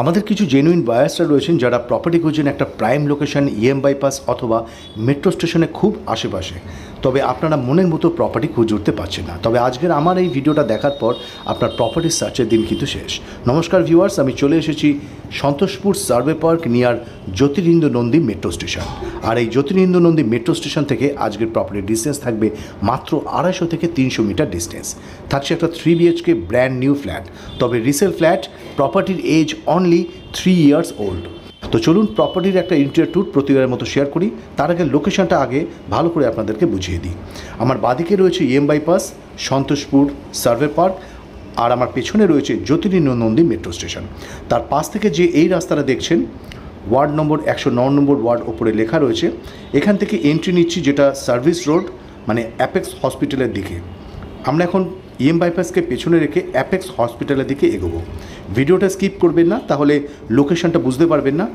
আমাদের কিছু জেনুইন বায়ার্সরা রয়েছেন যারা প্রপার্টি খুঁজছেন একটা প্রাইম লোকেশন, ইএম বাইপাস অথবা মেট্রো স্টেশনে খুব আশেপাশে, তবে আপনারা মনের মতো প্রপার্টি খুঁজে উঠতে পারছেন না। তবে আজকের আমার এই ভিডিওটা দেখার পর আপনার প্রপার্টি সার্চের দিন কিন্তু শেষ। নমস্কার ভিউয়ার্স, আমি চলে এসেছি Santoshpur survey park near Jyotirindra Nandi metro station. আর এই জ্যোতিরিন্দ্র নন্দী মেট্রো স্টেশন থেকে আজকের প্রপার্টির ডিস্টেন্স থাকবে মাত্র 250 থেকে 300 মিটার ডিস্টেন্স। থাকছে একটা 3 BHK ব্র্যান্ড নিউ ফ্ল্যাট, তবে রিসেল ফ্ল্যাট, প্রপার্টির এজ অনলি 3 years ওল্ড। তো চলুন প্রপার্টির একটা ইন্টেরিয়র ট্যুর প্রতিবারের মতো শেয়ার করি। তার আগে লোকেশনটা আগে ভালো করে আপনাদেরকে বুঝিয়ে দিই। আমার বাদিকে রয়েছে EM bypass, Santoshpur survey park, আর আমার পেছনে রয়েছে জ্যোতিরিন্দ্র নন্দী মেট্রো স্টেশন। তার পাশ থেকে যে এই রাস্তাটা দেখছেন, ওয়ার্ড নম্বর 109 নম্বর ওয়ার্ড ওপরে লেখা রয়েছে, এখান থেকে এন্ট্রি নিচ্ছি যেটা সার্ভিস রোড মানে অ্যাপেক্স হসপিটালের দিকে। আমরা এখন ইএম বাইপাসকে পেছনে রেখে অ্যাপেক্স হসপিটালের দিকে এগোবো। ভিডিওটা স্কিপ করবেন না, তাহলে লোকেশনটা বুঝতে পারবেন না।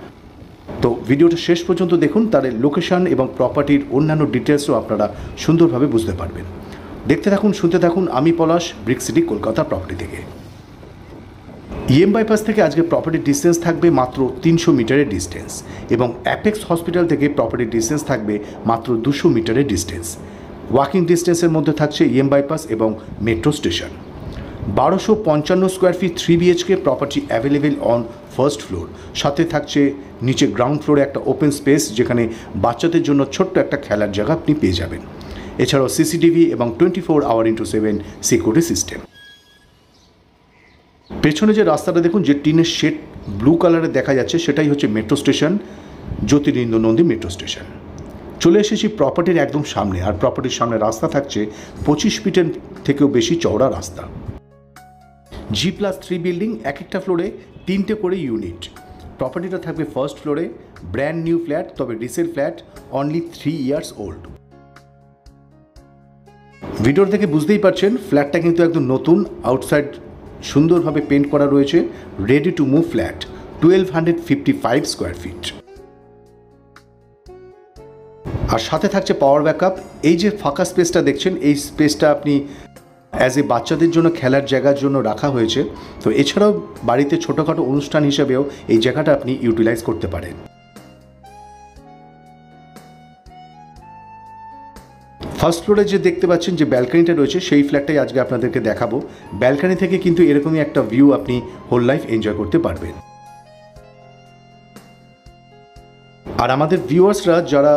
তো ভিডিওটা শেষ পর্যন্ত দেখুন, তাহলে লোকেশন এবং প্রপার্টির অন্যান্য ডিটেলসও আপনারা সুন্দরভাবে বুঝতে পারবেন। দেখতে থাকুন, শুনতে থাকুন। আমি পলাশ, ব্রিক সিটি, কলকাতা প্রপার্টি থেকে। ইএম বাইপাস থেকে আজকে প্রপার্টির ডিস্টেন্স থাকবে মাত্র 300 মিটারের ডিস্টেন্স, এবং অ্যাপেক্স হসপিটাল থেকে প্রপার্টির ডিস্টেন্স থাকবে মাত্র 200 মিটারের ডিস্টেন্স। ওয়াকিং ডিস্টেন্সের মধ্যে থাকছে ইএম বাইপাস এবং metro station. 1255 square fit 3 BHK property available on first floor. সাথে থাকছে নিচে গ্রাউন্ড ফ্লোরে একটা ওপেন স্পেস, যেখানে বাচ্চাদের জন্য ছোট্ট একটা খেলার জায়গা আপনি পেয়ে যাবেন। এছাড়াও সিসিটিভি এবং 24/7 সিকিউরিটি সিস্টেম। পেছনে যে রাস্তাটা দেখুন, যে টিনের শেড ব্লু কালারে দেখা যাচ্ছে, সেটাই হচ্ছে metro station, Jyotirindra Nandi metro station. চলে এসেছি প্রপার্টির একদম সামনে, আর প্রপার্টির সামনে রাস্তা থাকছে 25 ফিটের থেকেও বেশি চওড়া রাস্তা। G+3 বিল্ডিং, এক একটা ফ্লোরে 3টে করে ইউনিট। প্রপার্টিটা থাকবে ফার্স্ট ফ্লোরে, ব্র্যান্ড নিউ ফ্ল্যাট, তবে resale flat, only 3 years old. ভিডিওর থেকে বুঝতেই পারছেন ফ্ল্যাটটা কিন্তু একদম নতুন, আউটসাইড সুন্দরভাবে পেন্ট করা রয়েছে। Ready to move flat, 1255 square feet. আর সাথে থাকছে পাওয়ার ব্যাকআপ। এই যে ফাঁকা স্পেসটা দেখছেন, এই স্পেসটা আপনি অ্যাজ এ বাচ্চাদের জন্য খেলার জায়গার জন্য রাখা হয়েছে। তো এছাড়াও বাড়িতে ছোটোখাটো অনুষ্ঠান হিসেবেও এই জায়গাটা আপনি ইউটিলাইজ করতে পারেন। ফার্স্ট ফ্লোরে যে দেখতে পাচ্ছেন যে ব্যালকানিটা রয়েছে, সেই ফ্ল্যাটটাই আজকে আপনাদেরকে দেখাবো। ব্যালকানি থেকে কিন্তু এরকমই একটা ভিউ আপনি হোল লাইফ এনজয় করতে পারবেন। আর আমাদের ভিউয়ার্সরা যারা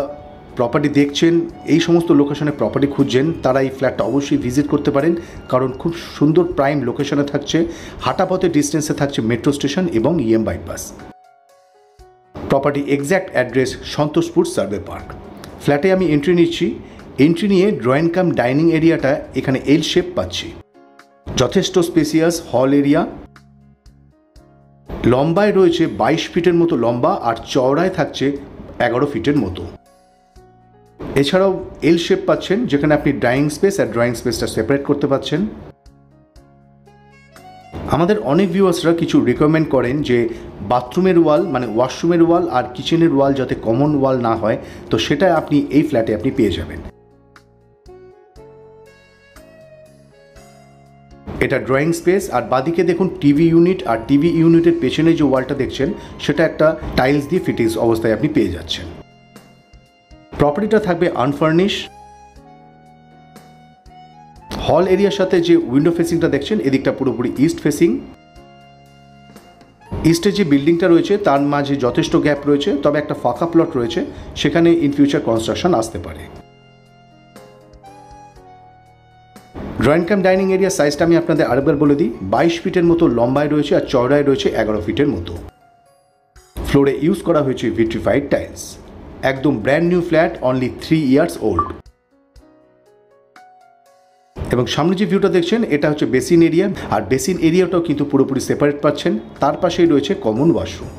প্রপার্টি দেখছেন, এই সমস্ত লোকেশনে প্রপার্টি খুঁজছেন, তারা এই ফ্ল্যাটটা অবশ্যই ভিজিট করতে পারেন, কারণ খুব সুন্দর প্রাইম লোকেশনে থাকছে। হাঁটাপথের ডিস্টেন্সে থাকছে মেট্রো স্টেশন এবং EM bypass. Property exact address Santoshpur survey Park. ফ্ল্যাটে আমি এন্ট্রি নিচ্ছি। এন্ট্রি নিয়ে ড্রয়িং কাম ডাইনিং এরিয়াটা এখানে এল শেপ পাচ্ছি। যথেষ্ট স্পেসিয়াস হল এরিয়া। লম্বায় রয়েছে 22 ফিটের মতো লম্বা, আর চওড়ায় থাকছে 11 ফিটের মতো। এছাড়াও এল শেপ পাচ্ছেন, যেখানে আপনি ড্রয়িং স্পেস আর ড্রয়িং স্পেসটা সেপারেট করতে পারছেন। আমাদের অনেক ভিউয়ার্সরা কিছু রিকমেন্ড করেন যে বাথরুমের ওয়াল মানে ওয়াশরুমের ওয়াল আর কিচেনের ওয়াল যাতে কমন ওয়াল না হয়, তো সেটা আপনি এই ফ্ল্যাটে আপনি পেয়ে যাবেন। এটা ড্রয়িং স্পেস। আর বাদিকে দেখুন টিভি ইউনিট, আর টিভি ইউনিটের পেছনে যে ওয়ালটা দেখছেন, সেটা একটা টাইলস দিয়ে ফিটিংস অবস্থায় আপনি পেয়ে যাচ্ছেন। প্রপার্টিটা থাকবে আনফার্নিশ। হল এরিয়ার সাথে যে উইন্ডো ফেসিংটা দেখছেন, এদিকটা পুরোপুরি ইস্ট ফেসিং। ইস্টে যে বিল্ডিংটা রয়েছে তার মাঝে যথেষ্ট গ্যাপ রয়েছে, তবে একটা ফাঁকা প্লট রয়েছে, সেখানে ইন ফিউচার কনস্ট্রাকশন আসতে পারে। ড্রয়িং কাম ডাইনিং এরিয়া সাইজটা আমি আপনাদের আরেকবার বলে দিই, 22 ফিটের মতো লম্বায় রয়েছে, আর চওড়ায় রয়েছে 11 ফিটের মতো। ফ্লোরে ইউজ করা হয়েছে ভিট্রিফাইড টাইলস। একদম brand new flat, only 3 years old. এবং সামনে যে ভিউটা দেখছেন, এটা হচ্ছে বেসিন এরিয়া, আর বেসিন এরিয়াটাও কিন্তু পুরোপুরি সেপারেট পাচ্ছেন। তার পাশেই রয়েছে কমন ওয়াশরুম।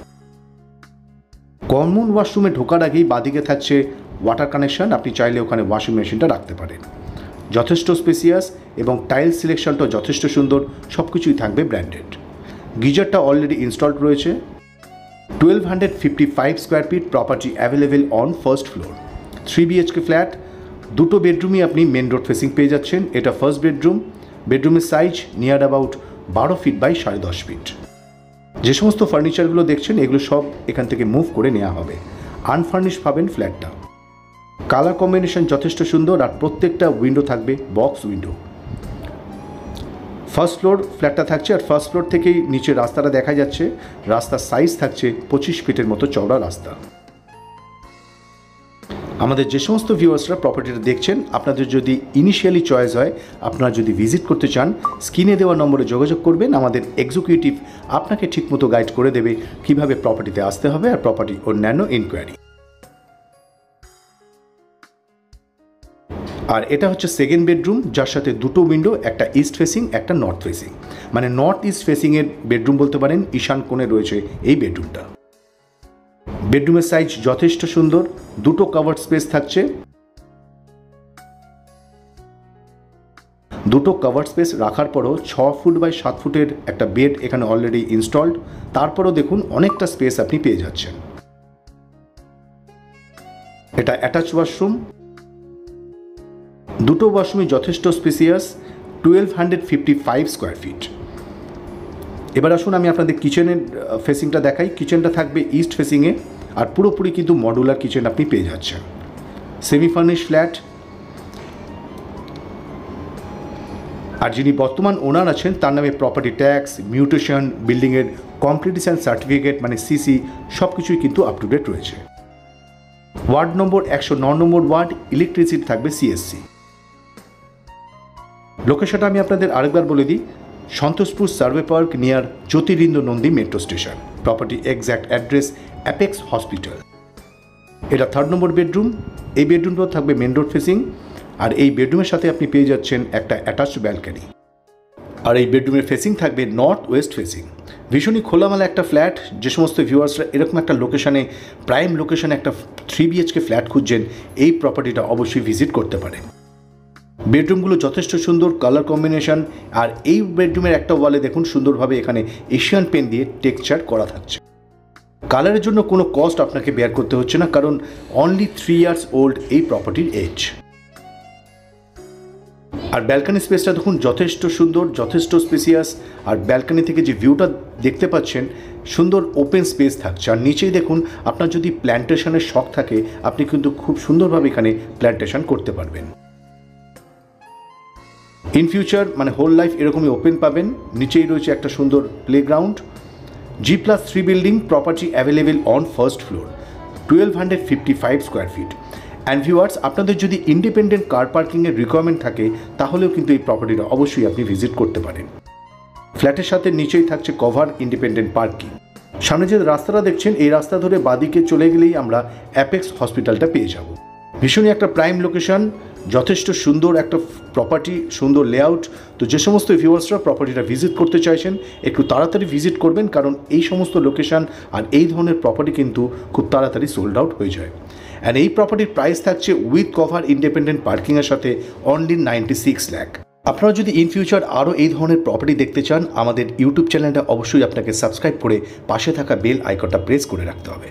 কমন ওয়াশরুমে ঢোকার আগেই বাদিকে থাকছে ওয়াটার কানেকশন, আপনি চাইলে ওখানে ওয়াশিং মেশিনটা রাখতে পারেন। যথেষ্ট স্পেসিয়াস এবং টাইলস সিলেকশনটাও যথেষ্ট সুন্দর, সব কিছুই থাকবে ব্র্যান্ডেড। গিজারটা অলরেডি ইনস্টলড রয়েছে। 1255 square feet property available on first floor. 3 BHK flat, 2টো বেডরুমই আপনি মেন রোড ফেসিং পেয়ে যাচ্ছেন। এটা ফার্স্ট বেডরুম। বেডরুমের size near about 12 feet by 10.5 feet. যে সমস্ত ফার্নিচারগুলো দেখছেন এগুলো সব এখান থেকে মুভ করে নেওয়া হবে। আনফার্নিশ পাবেন ফ্ল্যাটটা। কালার কম্বিনেশন যথেষ্ট সুন্দর আর প্রত্যেকটা উইন্ডো থাকবে বক্স উইন্ডো। ফার্স্ট ফ্লোর ফ্ল্যাটটা থাকছে আর ফার্স্ট ফ্লোর থেকেই নিচে রাস্তাটা দেখা যাচ্ছে। রাস্তার সাইজ থাকছে 25 ফিটের মতো চওড়া রাস্তা। আমাদের যে সমস্ত ভিউয়ার্সরা প্রপার্টিটা দেখছেন, আপনাদের যদি ইনিশিয়ালি চয়েস হয়, আপনারা যদি ভিজিট করতে চান, স্ক্রিনে দেওয়া নম্বরে যোগাযোগ করবেন। আমাদের এক্সিকিউটিভ আপনাকে ঠিকমতো গাইড করে দেবে কিভাবে প্রপার্টিতে আসতে হবে আর প্রপার্টি অন্যান্য ইনকোয়ারি। আর এটা হচ্ছে সেকেন্ড বেডরুম, যার সাথে দুটো উইন্ডো, একটা ইস্ট ফেসিং একটা নর্থ ফেসিং, মানে নর্থ ইস্ট ফেসিংয়ের বেডরুম বলতে পারেন। ঈশান কোণে রয়েছে এই বেডরুমটা। বেডরুমের সাইজ যথেষ্ট সুন্দর, দুটো কভার্ড স্পেস থাকছে। দুটো কভার্ড স্পেস রাখার পরও 6 ফুট বাই 7 ফুটের একটা বেড এখানে অলরেডি ইনস্টলড। তারপরও দেখুন অনেকটা স্পেস আপনি পেয়ে যাচ্ছেন। এটা অ্যাটাচ ওয়াশরুম, দুটো ওয়াশরুমই যথেষ্ট স্পেসিয়াস, 1255 স্কোয়ার ফিট। এবার আসুন আমি আপনাদের কিচেনের ফেসিংটা দেখাই। কিচেনটা থাকবে ইস্ট ফেসিংয়ে আর পুরোপুরি কিন্তু মডুলার কিচেন আপনি পেয়ে যাচ্ছেন। Semi furnish flat. আর যিনি বর্তমান ওনার আছেন তার নামে প্রপার্টি ট্যাক্স, মিউটেশন, বিল্ডিংয়ের কমপ্লিটেশন সার্টিফিকেট মানে সিসি সব কিছুই কিন্তু আপ টু ডেট রয়েছে। ওয়ার্ড নম্বর 109 নম্বর ওয়ার্ড, ইলেকট্রিসিটি থাকবে সিএসসি। লোকেশনটা আমি আপনাদের আরেকবার বলে দিই, Santoshpur survey park near Jyotirindra Nandi metro station. Property exact address apex hospital. এটা 3rd নম্বর বেডরুম। এই বেডরুমটাও থাকবে মেন রোড ফেসিং আর এই বেডরুমের সাথে আপনি পেয়ে যাচ্ছেন একটা অ্যাটাচড ব্যালকনি। আর এই বেডরুমের ফেসিং থাকবে নর্থ ওয়েস্ট ফেসিং। ভীষণই খোলামেলা একটা ফ্ল্যাট। যে সমস্ত ভিউয়ার্সরা এরকম একটা লোকেশনে, প্রাইম লোকেশনে একটা 3 BHK ফ্ল্যাট খুঁজছেন, এই প্রপার্টিটা অবশ্যই ভিজিট করতে পারেন। বেডরুমগুলো যথেষ্ট সুন্দর কালার কম্বিনেশন। আর এই বেডরুমের একটা ওয়ালে দেখুন সুন্দরভাবে এখানে এশিয়ান পেন দিয়ে টেক্সচার করা থাকছে। কালারের জন্য কোনো কস্ট আপনাকে বেয়ার করতে হচ্ছে না, কারণ অনলি 3 ইয়ার্স ওল্ড এই প্রপার্টির এজ। আর ব্যালকনি স্পেসটা দেখুন যথেষ্ট সুন্দর, যথেষ্ট স্পেসিয়াস। আর ব্যালকনি থেকে যে ভিউটা দেখতে পাচ্ছেন, সুন্দর ওপেন স্পেস থাকছে। আর নিচেই দেখুন, আপনার যদি প্ল্যান্টেশনের শখ থাকে, আপনি কিন্তু খুব সুন্দরভাবে এখানে প্ল্যান্টেশন করতে পারবেন। ইন ফিউচার মানে হোল লাইফ এরকমই ওপেন পাবেন। নিচেই রয়েছে একটা সুন্দর playground. G+3 building, property available on first floor, 1255 square fit. And viewers, আপনাদের যদি ইন্ডিপেন্ডেন্ট কার পার্কিংয়ের রিকোয়ারমেন্ট থাকে, তাহলেও কিন্তু এই প্রপার্টিটা অবশ্যই আপনি ভিজিট করতে পারেন। ফ্ল্যাটের সাথে নিচেই থাকছে কভার ইন্ডিপেন্ডেন্ট পার্কিং। সামনে যে রাস্তাটা দেখছেন, এই রাস্তা ধরে বাদিকে চলে গেলেই আমরা অ্যাপেক্স হসপিটালটা পেয়ে যাব। ভীষণই একটা প্রাইম লোকেশন, যথেষ্ট সুন্দর একটা প্রপার্টি, সুন্দর লেআউট। তো যে সমস্ত ভিউয়ার্সরা প্রপার্টিটা ভিজিট করতে চাইছেন, একটু তাড়াতাড়ি ভিজিট করবেন, কারণ এই সমস্ত লোকেশন আর এই ধরনের প্রপার্টি কিন্তু খুব তাড়াতাড়ি সোল্ড আউট হয়ে যায়। অ্যান্ড এই প্রপার্টির প্রাইস থাকছে উইথ কভার ইন্ডিপেন্ডেন্ট পার্কিংয়ের সাথে অনলি 96 লাখ। আপনারা যদি ইন ফিউচার আরও এই ধরনের প্রপার্টি দেখতে চান, আমাদের ইউটিউব চ্যানেলটা অবশ্যই আপনাকে সাবস্ক্রাইব করে পাশে থাকা বেল আইকনটা প্রেস করে রাখতে হবে।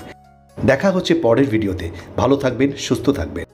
দেখা হচ্ছে পরের ভিডিওতে। ভালো থাকবেন, সুস্থ থাকবেন।